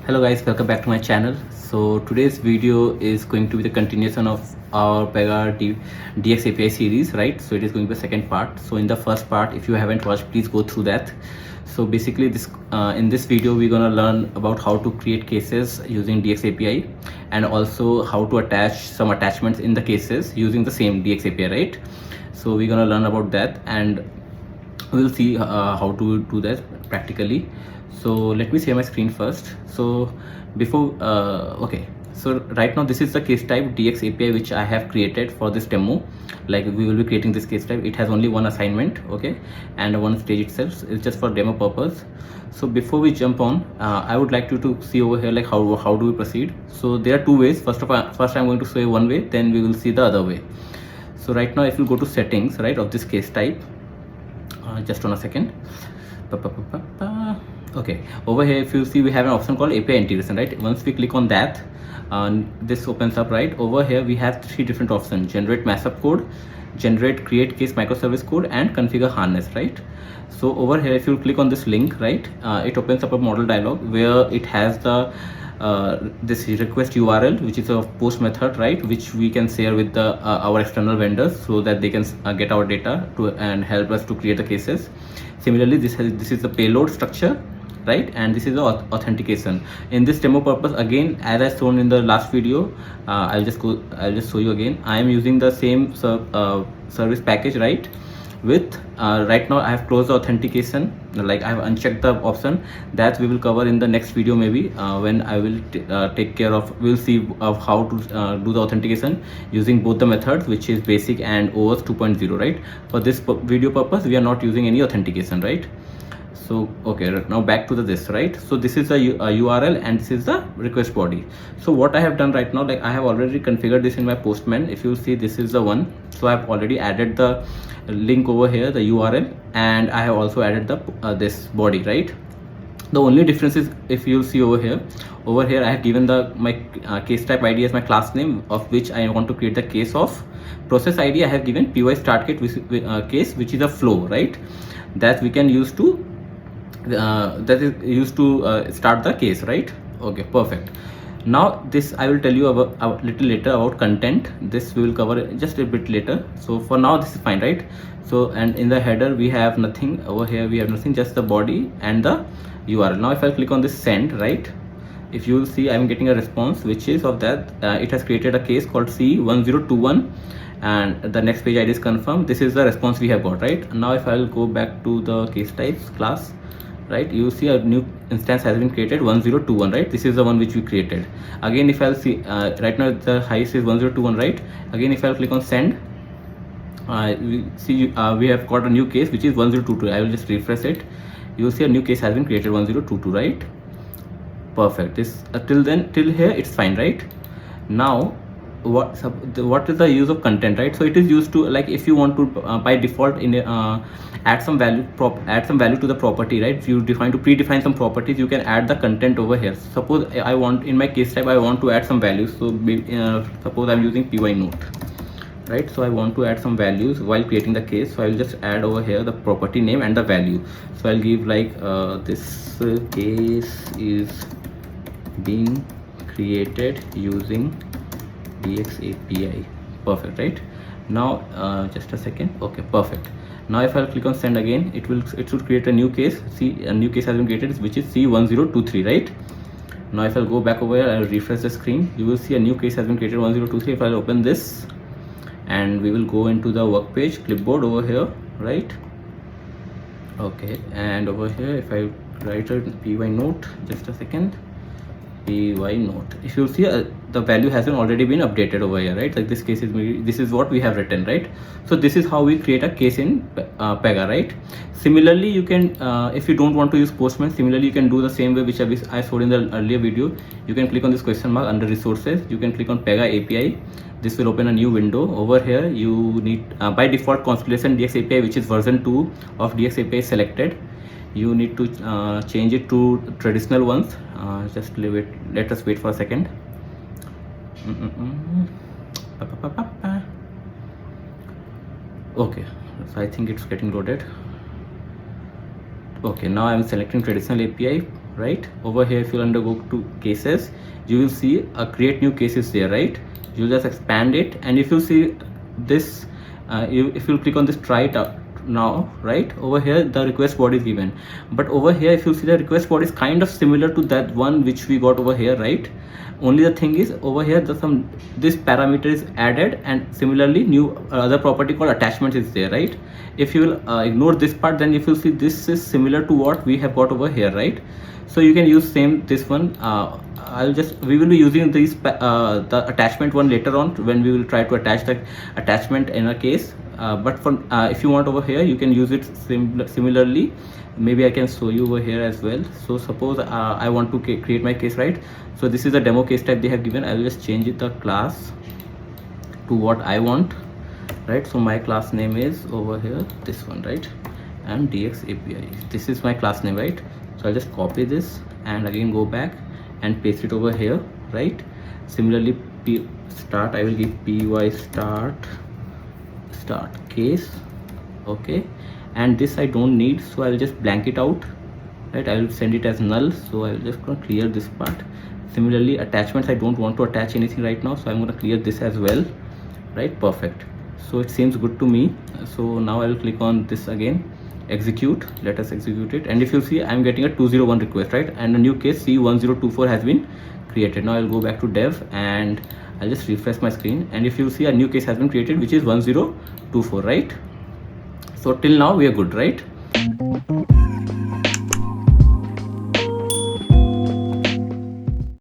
Hello guys, welcome back to my channel. So today's video is going to be the continuation of our Pega DX API series, right? So it is going to be the second part. So in the first part, if you haven't watched, please go through that. So basically this in this video we're gonna learn about how to create cases using DX API and also how to attach some attachments in the cases using the same DX API, right? So we're gonna learn about that and we'll see how to do that practically. So let me share my screen first. So before okay, so right now this is the case type DX API which I have created for this demo. Like we will be creating this case type. It has only one assignment, okay, and one stage itself. It's just for demo purpose. So before we jump on, I would like you to see over here like how do we proceed. So there are two ways. First I'm going to show one way, then we will see the other way. So right now if you go to settings, right, of this case type, just on a second. Okay, over here if you see we have an option called API integration, right? Once we click on that, this opens up, right? Over here we have three different options: generate mashup code, generate create case microservice code, and configure harness, right? So over here if you click on this link, right, it opens up a model dialog where it has the this request URL, which is a post method, right, which we can share with the our external vendors so that they can get our data to and help us to create the cases. Similarly, this is the payload structure, right, and this is the authentication. In this demo purpose, again, as I shown in the last video, I'll just show you again. I am using the same service package, right, with right now I have closed the authentication, like I have unchecked the option that we will cover in the next video, maybe when I will take care of, we'll see of how to do the authentication using both the methods, which is basic and OAuth 2.0, right? For this video purpose we are not using any authentication, right? So okay, now back to this, right? So this is a URL and this is the request body. So what I have done right now, like I have already configured this in my Postman. If you see, this is the one. So I have already added the link over here, the URL, and I have also added the this body, right? The only difference is, if you see over here I have given my case type ID as my class name, of which I want to create the case of. Process ID I have given py start case, which is a flow, right, that we can use to that is used to start the case, right? Okay, perfect. Now this I will tell you about a little later about content. This we will cover just a bit later. So for now this is fine, right? So and in the header we have nothing. Over here we have nothing, just the body and the URL. Now if I click on this send, right, if you will see I am getting a response which is of that it has created a case called C1021 and the next page ID is confirmed. This is the response we have got, right? Now if I will go back to the case types class, right, you see a new instance has been created, 1021, right? This is the one which we created. Again if I'll see right now the highest is 1021, right? Again if I'll click on send, we see we have got a new case which is 1022. I will just refresh it. You will see a new case has been created, 1022, right? Perfect. This till here it's fine, right? Now what is the use of content, right? So it is used to, like, if you want to by default in add some value to the property, right? If you predefine some properties, you can add the content over here. Suppose I want, in my case type I want to add some values. So suppose I'm using py note, right? So I want to add some values while creating the case. So I will just add over here the property name and the value. So I'll give like this case is being created using DX API. Perfect, right? Now just a second. Okay, perfect. Now if I click on send again, it should create a new case. See, a new case has been created, which is C1023, right? Now if I'll go back over here, I'll refresh the screen, you will see a new case has been created, 1023. If I'll open this and we will go into the work page clipboard over here, right? Okay, and over here if I write a py note, just a second, py note, if you see the value has already been updated over here, right? Like this case is, this is what we have written, right? So this is how we create a case in Pega, right? Similarly you can if you don't want to use Postman, similarly you can do the same way which I showed in the earlier video. You can click on this question mark under resources, you can click on Pega API. This will open a new window. Over here you need by default Constellation DX API, which is version 2 of DX API selected. You need to change it to traditional ones. Just leave it, let us wait for a second. Okay, so I think it's getting loaded. Okay, now I'm selecting traditional API, right? Over here, if you undergo to cases, you will see a create new cases there, right? You just expand it, and if you see this, if you click on this try it out now, right? Over here the request body is given, but over here if you see the request body is kind of similar to that one which we got over here, right? Only the thing is over here this parameter is added, and similarly new other property called attachment is there, right? If you will ignore this part, then if you see this is similar to what we have got over here, right? So you can use same this one. We will be using these the attachment one later on when we will try to attach the attachment in a case, but for if you want over here, you can use it similarly. Maybe I can show you over here as well. So suppose I want to create my case, right? So this is a demo case type they have given. I will just change it the class to what I want, right? So my class name is over here this one, right? And DX API, this is my class name, right? So I'll just copy this and again go back and paste it over here, right? Similarly start, I will give py start case, okay? And this I don't need, so I'll just blank it out, right? I will send it as null, so I'll just gonna clear this part. Similarly attachments, I don't want to attach anything right now, so I'm going to clear this as well, right? Perfect. So it seems good to me. So now I will click on this again, execute. Let us execute it, and if you see I'm getting a 201 request, right? And a new case C1024 has been created. Now I'll go back to dev and I'll just refresh my screen, and if you see a new case has been created which is 1024, right? So till now we are good, right?